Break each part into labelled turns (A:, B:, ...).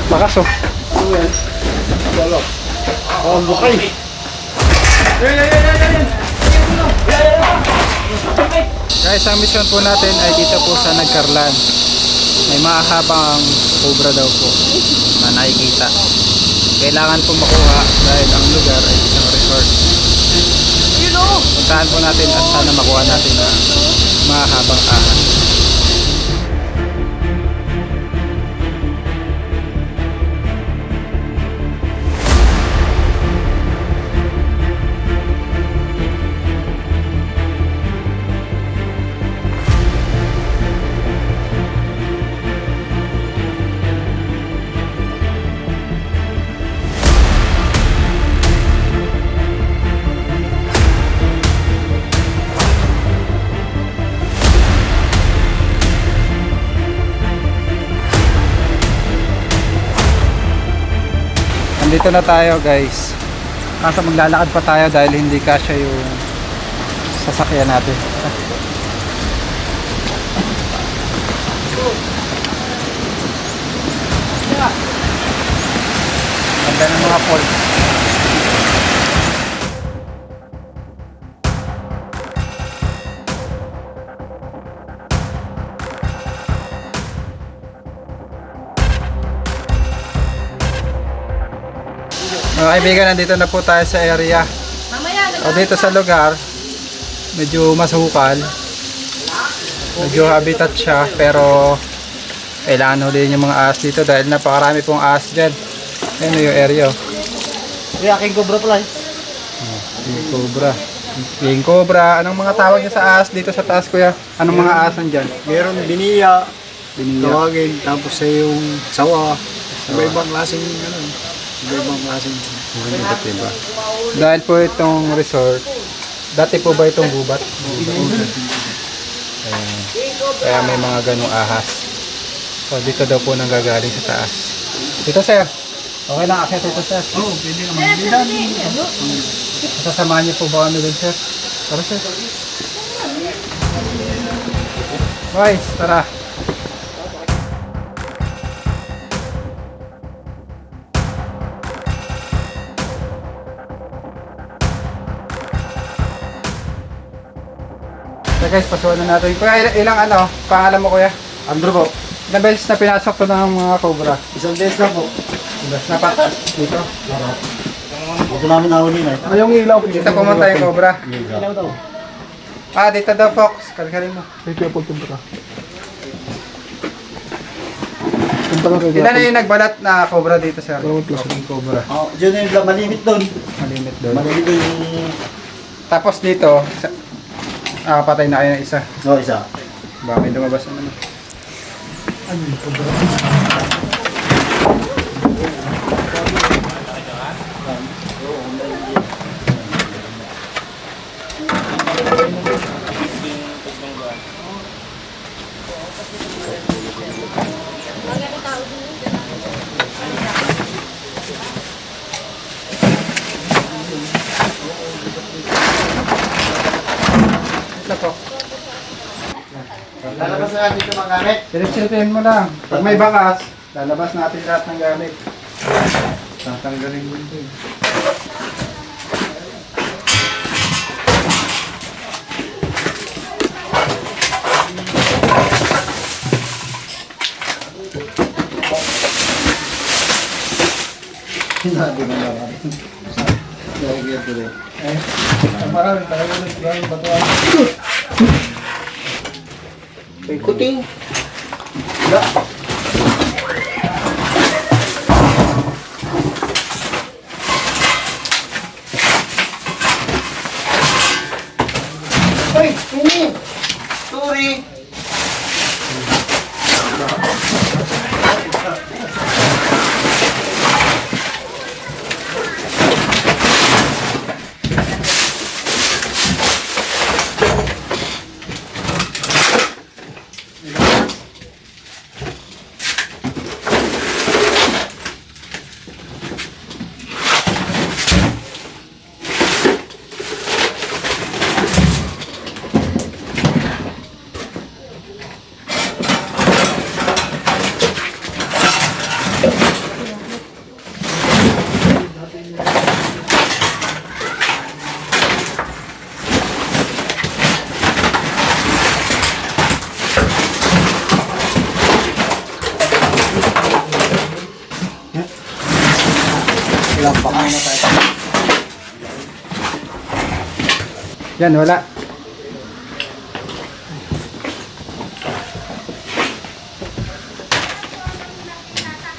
A: Bakas oh.
B: Ano yan? Wala. Oh, ang bukay.
A: Guys, ang mission po natin ay dito po sa Nagkarlan. May mahabang cobra daw po na nakikita. Kailangan po makuha dahil ang lugar ay isang resort. Puntahan po natin at sana makuha natin na mahabang ahas. Dito na tayo guys. Kaso maglalakad pa tayo dahil hindi kasya yung sasakyan natin. Ganda ng mga falls. Mga kaibigan, nandito na po tayo sa area. O dito sa lugar, medyo masukal. Medyo habitat siya, pero kailangan ulit yung mga ahas dito dahil napakarami pong ahas dyan. Ayan yung area.
B: Uy, aking cobra pala eh.
A: King cobra. King cobra. Anong mga tawag niya sa ahas dito sa taas, kuya? Anong mga ahas nandyan?
B: Meron biniya,
A: Biniya.
B: tawagin, tapos sa yung sawa. Iba-ibang klaseng ano. Iba-ibang klaseng.
A: Iba't iba. Dahil po itong resort, dati po ba itong gubat? Ayan. Kaya may mga ganong ahas. So dito daw po nanggagaling sa taas. Dito sir. Okay lang akit ito sir.
B: Oo, pwede naman.
A: Sasamahan niyo po ba kami doon sir? Tara sir. Guys, tara. So guys, pasuhan na natin. Kuya, ilang ano? Pangalan mo kuya?
B: Andrew po,
A: Ilang beses na pinasok to ng mga cobra?
B: isang beses na po.
A: Beses na pa dito.
B: Ito namin nahuli na eh.
A: Yung ilaw. Dito pumunta yung cobra.
B: Ilaw daw.
A: Ah, dito daw Fox. Kalkalin mo.
B: Dito po tumbra.
A: Ilan na yung nagbalat na cobra dito sir? Yung cobra.
B: Oh, dyan na yung malimit doon.
A: Malimit doon.
B: Malimit doon yung...
A: Tapos dito, patay na kayo ng isa.
B: Oh, isa.
A: Baka may lumabas na naman. Ito po.
B: Lalabas na natin ito mga gamit.
A: Silip-silipin mo lang. Pag may bakas, lalabas natin lahat ng gamit. Tatanggalin mo ito.
B: Hindi na naman. Nalagyan ko rin.
A: Marami talaga ng batuan.
B: May kuting. Ay, ini. Sorry. Walang bakas.
A: Yan, wala.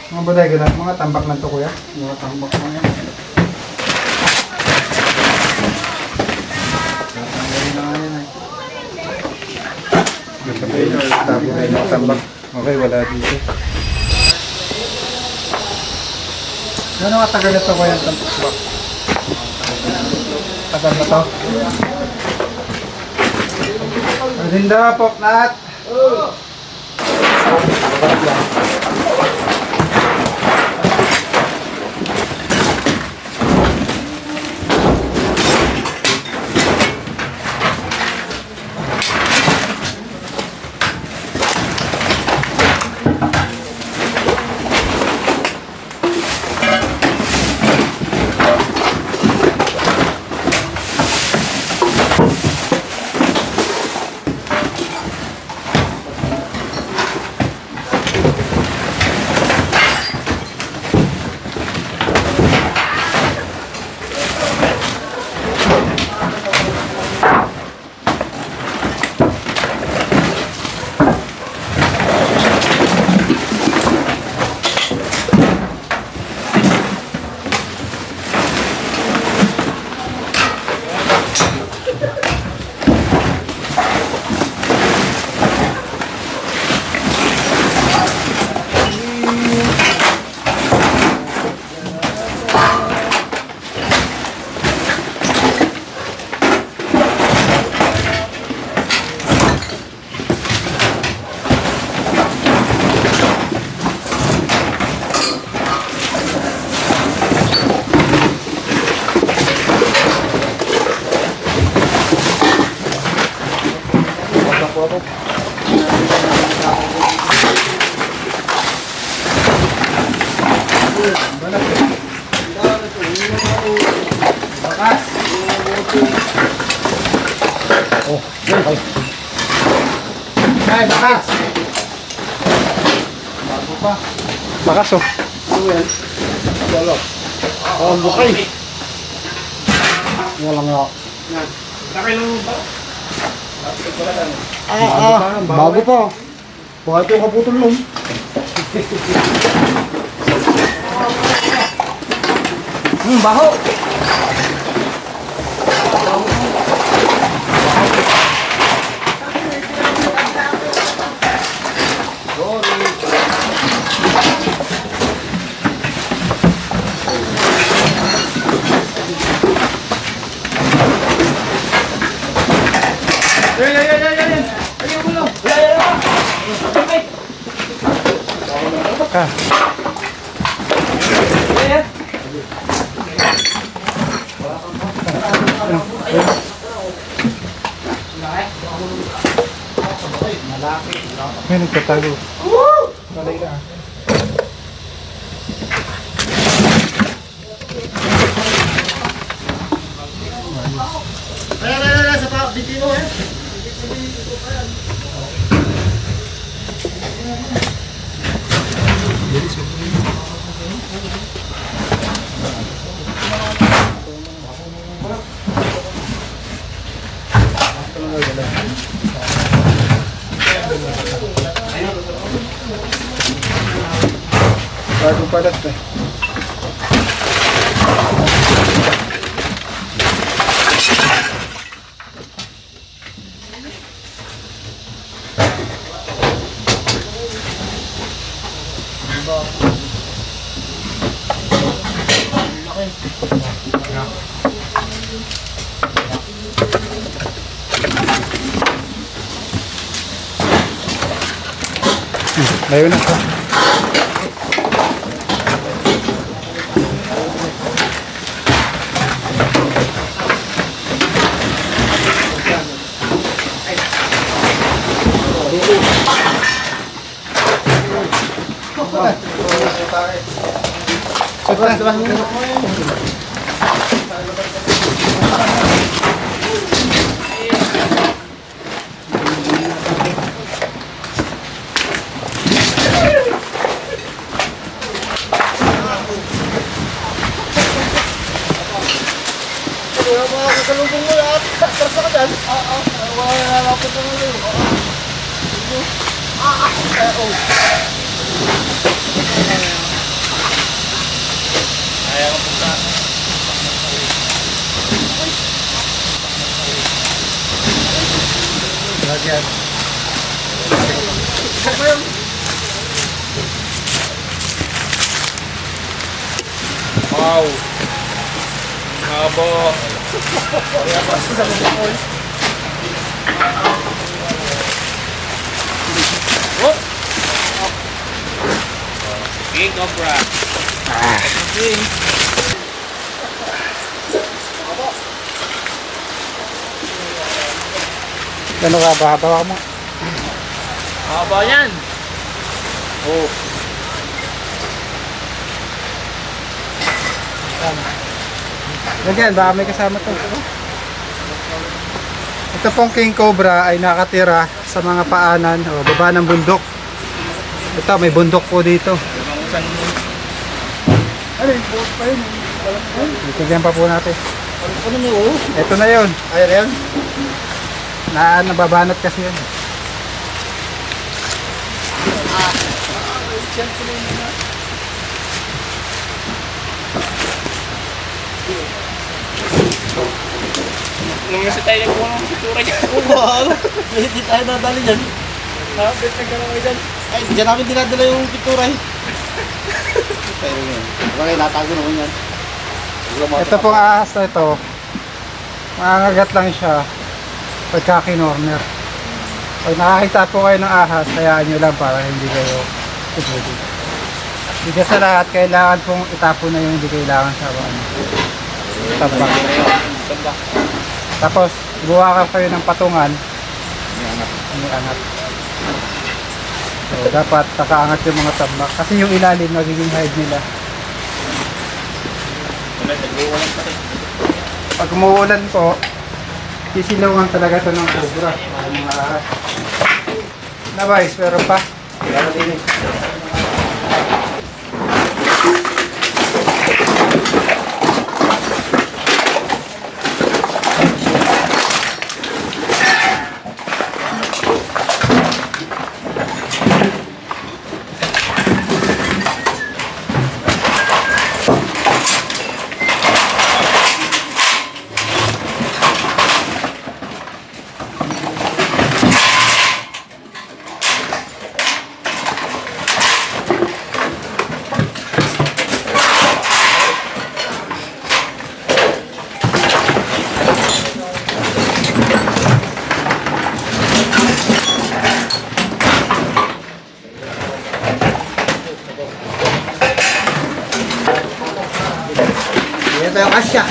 A: Mga bodega na, mga tambak na to kuya.
B: Mga tambak na yan. Tatanggalin na nga yan eh.
A: Tabi na yung tambak. Okay, wala dito. Gano'ng katagal na to kuya ang tambak? Tagal na to? Marinda po, Nat! Ay, bakas! Bago pa. Bakas oh.
B: Ano yan? Wala. Oh, bukay. Wala nga. Bago pa. Baka ito yung kaputol nun.
A: Baho! Ka. May nagtatago. Malay na.
B: Sa bitino eh.
A: Bago palat eh. Layo na ka. Lagyan.
C: Wow. Haba. Oh. King Cobra.
A: Gano'n ka ba? Habawa mo.
C: Haba yan. Oh.
A: Lagyan, baka may kasama to. Ito pong King Cobra ay nakatira sa mga paanan o baba ng bundok. Ito, may bundok po dito. Itigyan pa po natin. Ito na yun.
B: Ayan yan.
A: Nababanat kasi yun.
C: Nung nasa tayo nagkuha ng picture niya.
B: Hindi tayo nadali dyan.
C: Habit na gano'n kayo dyan.
B: Ay, dyan namin dinadala yung picture ay. Pero yun. Bagay, natago naman yan.
A: Ito pong ahas na ito, mangangagat lang siya pagka kinorner. Pag nakakita po kayo ng ahas, hayaan nyo lang para hindi kayo tubuli. Hindi sa lahat, kailangan pong itapon na yung hindi kailangan sa tabak. Tapos, buwakan kayo ng patungan. May angat. So, dapat nakaangat yung mga tabak. Kasi yung ilalim, nagiging hide nila. Pag umuulan po, sisilungan talaga ito ng cobra. Para mga ahas. Nabayos, pero pa.
B: Ito yung kasya.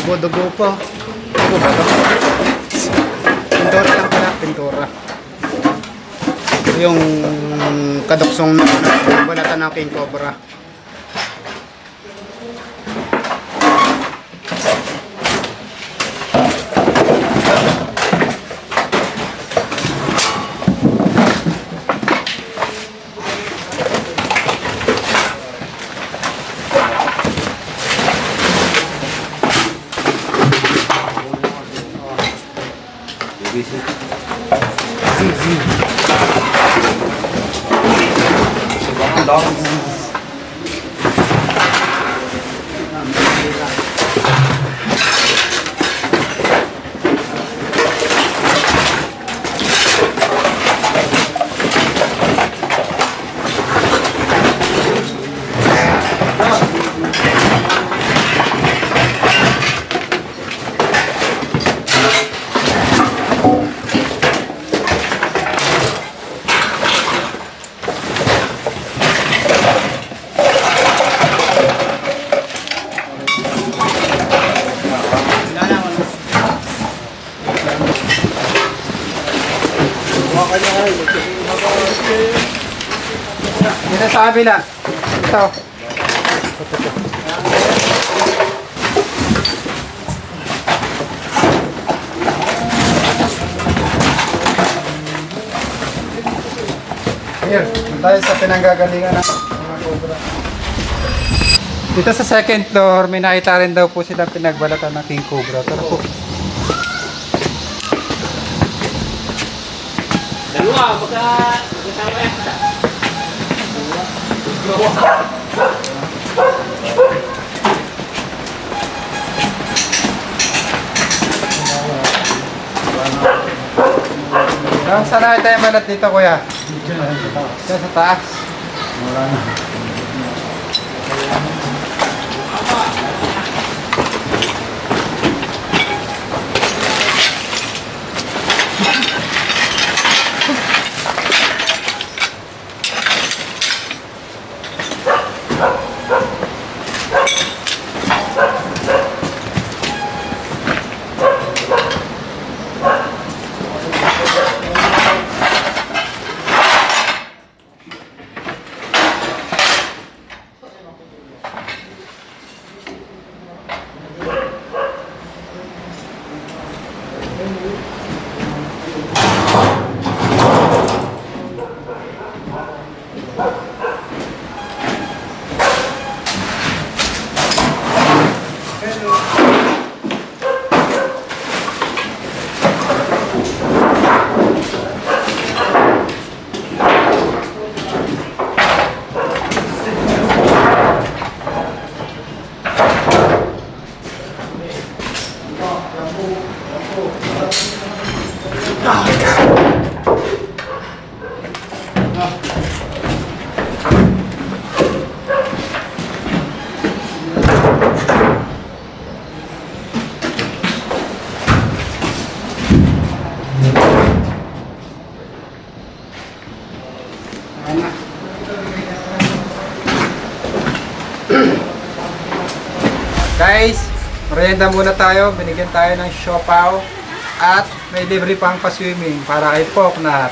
B: Dugo-dugo pa. Dugo ba ito? Pintura lang pala, pintura. Yung kaduksong balatan ng King Cobra.
A: Dito sa kabila. Ito. Here, tayo sa pinanggagalingan ng mga cobra. Dito sa second floor, may nakita rin daw po silang pinagbalatan ng king cobra. Tara po.
C: Dalawa, baka kasama yan.
A: Saan na tayo malat dito, kuya? Diyan sa taas.
B: Wala na.
A: Guys, merienda muna tayo. Binigyan tayo ng siopaw at may libre pang pa-swimming para kay Poknat.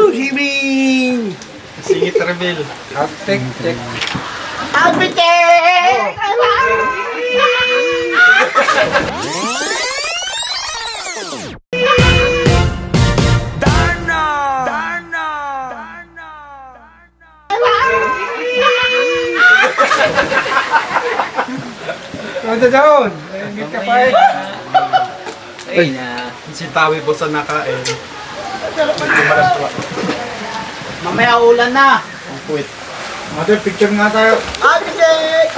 B: Swimming!
A: Singit reveal. At check. Ano doon? Ingit ka pa eh.
C: Ay na.
B: Si Tawi po sa nakain.
D: Mamaya ulan na.
A: Mother, picture nga tayo.
D: Abigay!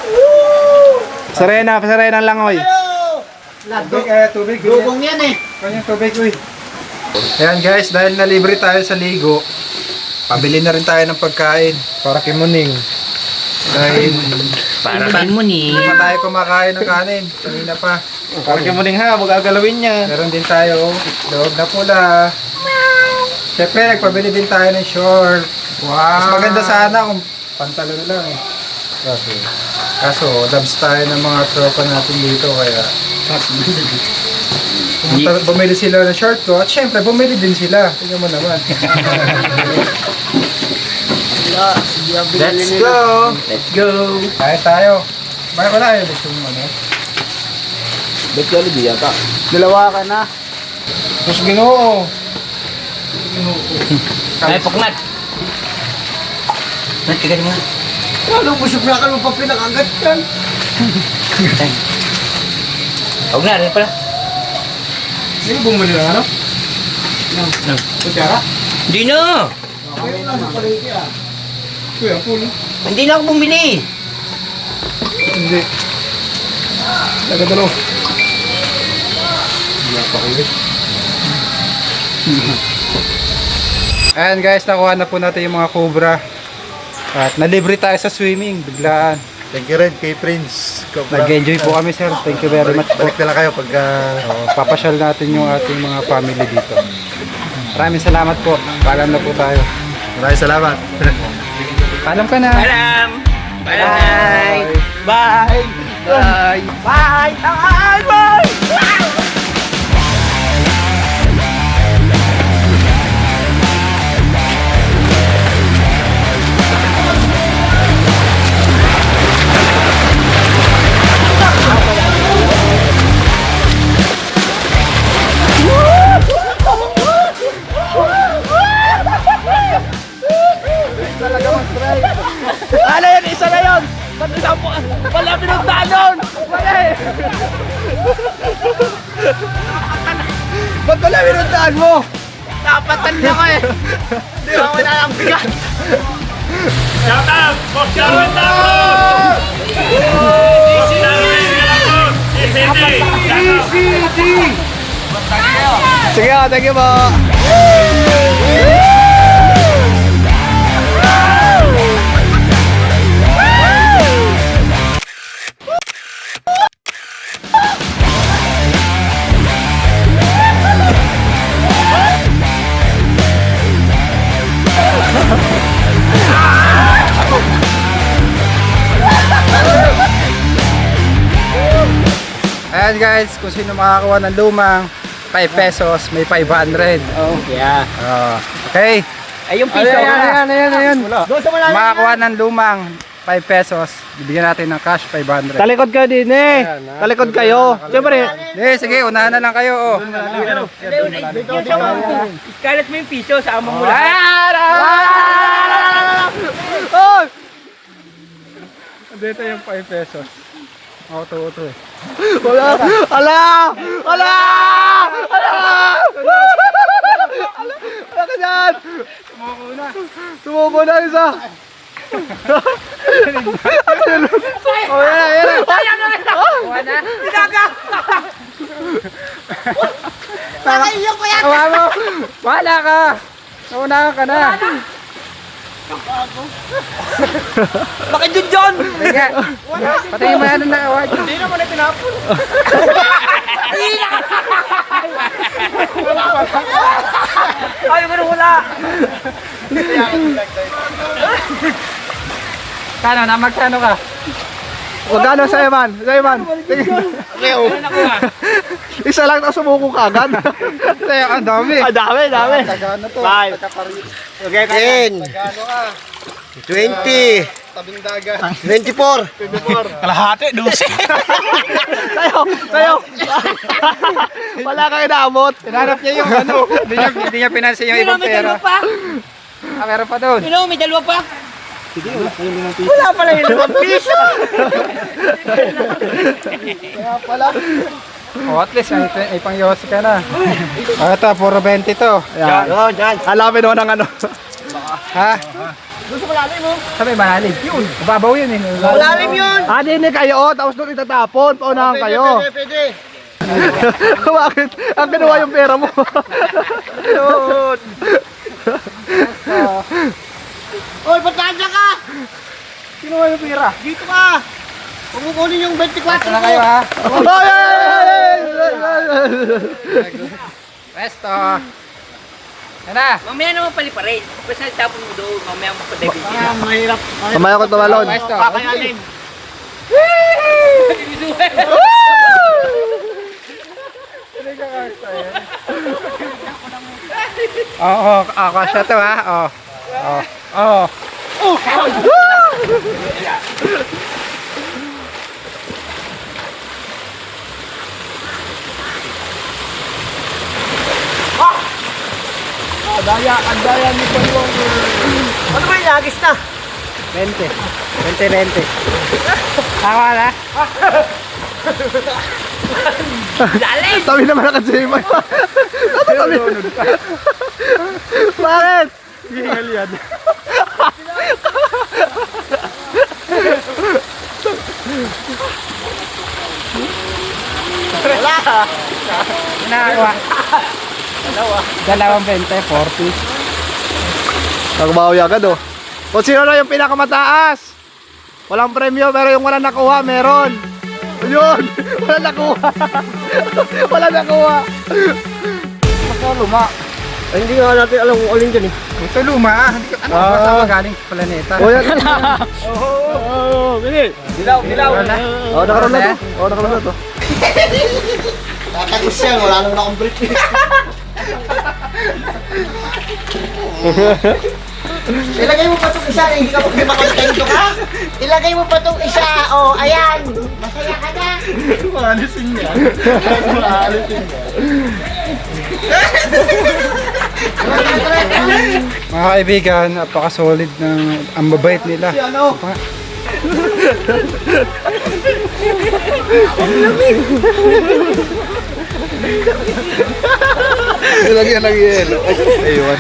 A: Sarena ng langoy. Tubig.
D: Dugong yan eh.
A: Kanyang tubig, uy. Ayan guys, dahil nalibre tayo sa ligo, pabili na rin tayo ng pagkain para kay Muning. Dahil
C: Para kay mo ni.
A: hindi pa tayo kumakain ng kanin. Kanina pa.
B: Para kay Muning ha, magagalawin niya.
A: Meron din tayo dog na pula. Siyempre, nagpabili din tayo ng short. Mas maganda sana kung pantalon lang eh. Kaso, dabs tayo ng mga tropa natin dito kaya bumili sila ng short ko at syempre bumili din sila. Tingnan mo naman.
C: Let's go! Let's go!
A: Kaya tayo. Bakit wala kayo gusto mo ano?
D: Ba't ka ulit yata? Dalawa ka na.
A: Mas ginoo.
C: Ay, Poknat! Nat, kagad mo.
D: Anong busog na ka nung pa pinakagat yan?
C: Huwag na, rin pala.
A: Hindi bumili ng ano?
C: No.
A: Kutsara?
C: Hindi na!
D: Ayun na, sa palengke ah.
A: Kuya, pulo.
C: Hindi na ako bumili.
A: Hindi. Tagadalo. Ayan guys, nakuha na po natin yung mga cobra. At nalibre tayo sa swimming, biglaan.
B: Thank you rin kay Prince.
A: Nag-enjoy po kami sir, thank you very much po.
B: Balik na lang kayo pagka...
A: Papasyal natin yung ating mga family dito. Maraming salamat po, paalam na po tayo.
B: Maraming salamat.
A: Paalam ka na.
C: Paalam! Bye!
D: Bye!
C: Bye!
D: Bye! Bye! Bye! pinuntahan doon? Mali! Ba't wala pinuntahan mo?
C: Napatan niya ko eh. Hindi ba wala lang bigat?
E: Shout out! Shout out na
D: Sige, thank you po.
A: Ayan guys, kung sino makakakuha ng lumang 5 pesos, may 500.
C: Oh, yeah.
A: Okay.
C: Ay, yung piso.
D: Ayan. Doon sa malalim.
A: Makakuha ng lumang 5 pesos, bibigyan natin ng cash 500.
D: Talikod kayo din eh. Talikod kayo. Siyempre.
A: Sige, unahan na lang kayo. Oh.
C: Iskalat mo yung piso sa amang mula.
D: Oh!
A: Dito yung 5 pesos. Auto eh.
D: Wala! Ala! Ala! Ala! Ala ka dyan! Sumuko na isa! Oh, yan na!
C: Kuha na. Pinaga! Nakaiyak ko yan!
A: Awa mo! Wala ka! Naunahan ka na!
C: Bakit yun, John?
A: Sige! Patayin mo yan na award.
C: Hindi naman na pinapon. Ayaw ka na wala.
A: Kano? Magkano ka?
D: Magkano sa'yo man? Sa'yo man? Isa lang na sumuko ka agad.
A: Sa'yo, ang dami.
D: Ang dami, dami.
A: Tagano to.
C: 5. Okay,
B: 10,
A: Tagano ka.
B: 20,
A: Tabing dagat.
B: 24.
D: Kalahati, 12. Sa'yo. Wala kang inaabot.
A: Pinanap niya yung ano. Hindi niya pinansin yung ibang
C: may
A: pera.
C: dalawa pa.
A: Meron pa doon.
C: May dalawa pa. Wala pala yung 5 piso.
A: Oh, at least ay pang yosi ka na. Ito, puro 20 to.
D: Yan. Alamin mo ng ano.
A: Ha?
C: Doon sa malalim mo.
A: Sabi, malalim. Yun. Babaw yun eh.
C: Malalim yun.
D: Dinig kayo, tapos doon itatapon. Paunahan kayo.
C: Pwede.
D: Bakit? Ang kinuha yung pera mo.
C: Oy, ba't nandiyan ka?
A: Kinuha yung pira.
C: Dito ka. Huwag mo kunin yung 24
A: na kayo ha. Pwesto. Yan na.
C: Mamaya naman paliparin. Basta tapon mo doon, mamaya mo pa David.
B: Mahirap.
D: Mamaya ko tumalon.
A: Pwesto.
C: Kakayanin.
A: Oo, kasya to ha. Oo.
D: Andaya ni Palwang.
C: Ano ba yung lagis na?
A: 20. 20. Tama na.
C: Dali!
D: Tabi naman ang katsiman. Tabi. Bakit?
A: Hingal yan.
C: Wala!
A: Nakakuha. Dalawang 20, 40.
D: Nagbawi agad oh. Kung sino na yung pinakamataas. Walang premyo pero yung wala nakuha meron. Yun! Wala nakuha. Wala nakuha.
A: Ito luma.
B: Ay, hindi nga natin alam kung alin dyan eh.
A: Ito luma. Ano ba sa magaling planeta?
D: O yan.
C: Dilaw!
A: Wala.
D: O nakaroon na to. O nakaroon na to.
B: Tatagos yan, wala naman akong break.
F: Ilagay mo pa itong isa, hindi ka makakontento ka. Ilagay mo pa itong isa, oh, ayan. Masaya ka na.
A: Maalisin niya. Mga kaibigan, napaka-solid ng ang mabait nila.
D: Lagyan ng yelo. Ayun.